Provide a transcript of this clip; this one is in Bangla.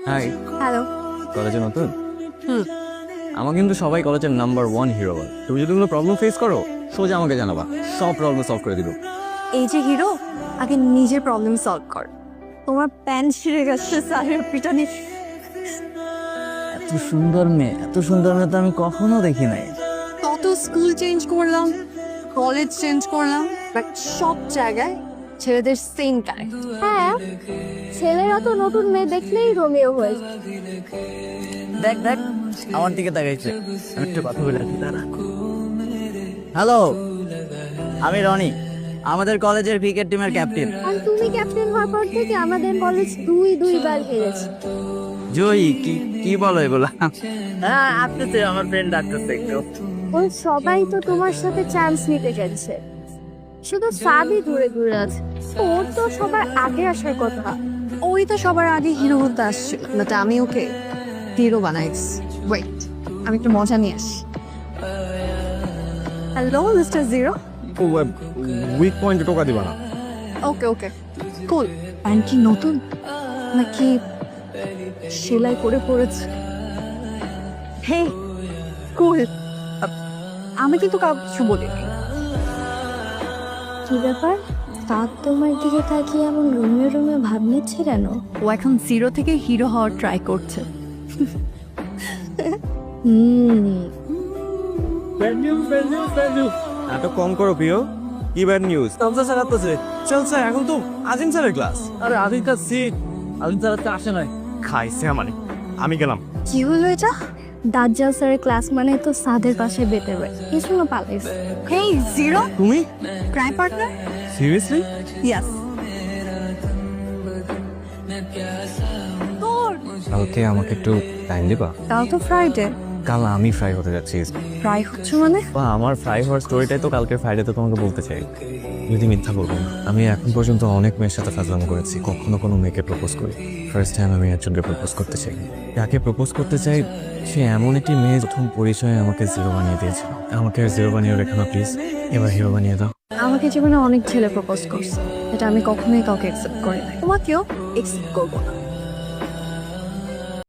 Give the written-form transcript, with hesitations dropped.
High, hello. কলেজে নতুন? আমার কিন্তু সবাই কলেজের নাম্বার 1 হিরো বল। তুমি যদি কোনো প্রবলেম ফেস করো সোজা আমাকে জানাবা, সব প্রবলেম সলভ করে দিব। এই যে হিরো, আগে নিজের প্রবলেম সলভ কর। তোমার প্যান্ট ছিঁড়ে গেছে, স্যারের পিটানি। এত সুন্দর মেয়ে, এত সুন্দর মেয়ে তো আমি কখনো দেখি নাই। কত স্কুল চেঞ্জ করলাম, কলেজ চেঞ্জ করলাম, বাট সব জায়গায় ছেলেদের সেম ক্যারেক্টার। হ্যাঁ, ছেলেরা তো নতুন মেয়ে দেখলেই রোমিও হয়ে যায়। দেখ দেখ, আমার দিকে তাকাইছে। আমি একটু কথা বলে আসি, দাঁড়া। হ্যালো, আমি রনি, আমাদের কলেজের ক্রিকেট টিমের ক্যাপ্টেন। আর তুমি ক্যাপ্টেন হওয়ার পর থেকে আমাদের কলেজ দুইবার হেরেছে। জয়ী, কি কি বলো এগুলা? হ্যাঁ, আসতেছে, আমার ফ্রেন্ড আসতেছে একটু। ওই সবাই তো তোমার সাথে চান্স নিতে গেছে, শুধু সাবই দূরে দূরে আছে। ওর তো সবার আগে আসার কথা। ওই তো সবার আগে হিরো হতে আসছিল, বাট আমি ওকে হিরো বানাইছি। ওয়েট, আমি একটু মজা নিয়ে আসি। Hello mister zero. উইক পয়েন্টে টোকা দিবা না। ওকে ওকে, কুল। প্যান্ট কি নতুন নাকি সেলাই করে পড়েছে? হে কুল, আমি কিন্তু কাউকে কিছু বলিনি। কি ব্যাপার, তার তোমার দিকে তাকিয়ে এমন রোমিও রোমিও ভাব নিচ্ছে কেন? ও এখন জিরো থেকে হিরো হওয়ার ট্রাই করছে। এত কম করো প্রিয়, কি ব্যাড নিউজ? চলছে স্যার, আসতেছে। চলছে এখন তো আজিম স্যারের ক্লাস। আরে আদিন কাজ সিট, আদিন স্যার আজকে আসে নাই। খাইছে আমারে, আমি গেলাম। কি হলো এটা? দাজ্জাল স্যারের ক্লাস মানে তো সাদের পাশে বেতে হয়, এই জন্য পালাইছে। হেই জিরো, তুমি ক্রাইম পার্টনার। সিরিয়াসলি? ইয়েস। তোর কালকে আমাকে একটু টাইম দিবা? কাল তো ফ্রাইডে। কাল আমি ফ্রাই হতে যাচ্ছি। ফ্রাই হচ্ছে মানে? বা আমার ফ্রাই হওয়ার স্টোরিটাই তো কালকে ফ্রাইডেতে তোমাকে বলতে চাই। যদি মিথ্যা বলবো না, আমি এখন পর্যন্ত অনেক মেয়ের সাথে ফাজলামো করেছি, কখনো কোনো মেয়েকে প্রপোজ করি। ফার্স্ট টাইম আমি একজনকে প্রপোজ করতে চাই। যাকে প্রপোজ করতে চাই সে এমন একটি মেয়ে, প্রথম পরিচয়ে আমাকে জিরো বানিয়ে দিয়েছিল। আমাকে জিরো বানিয়ে রেখো না প্লিজ, এবার হিরো বানিয়ে দাও। আমাকে জীবনে অনেক ছেলে প্রপোজ করছে, এটা আমি কখনোই কাউকে অ্যাকসেপ্ট করি না, তোমাকেও অ্যাকসেপ্ট করবো না।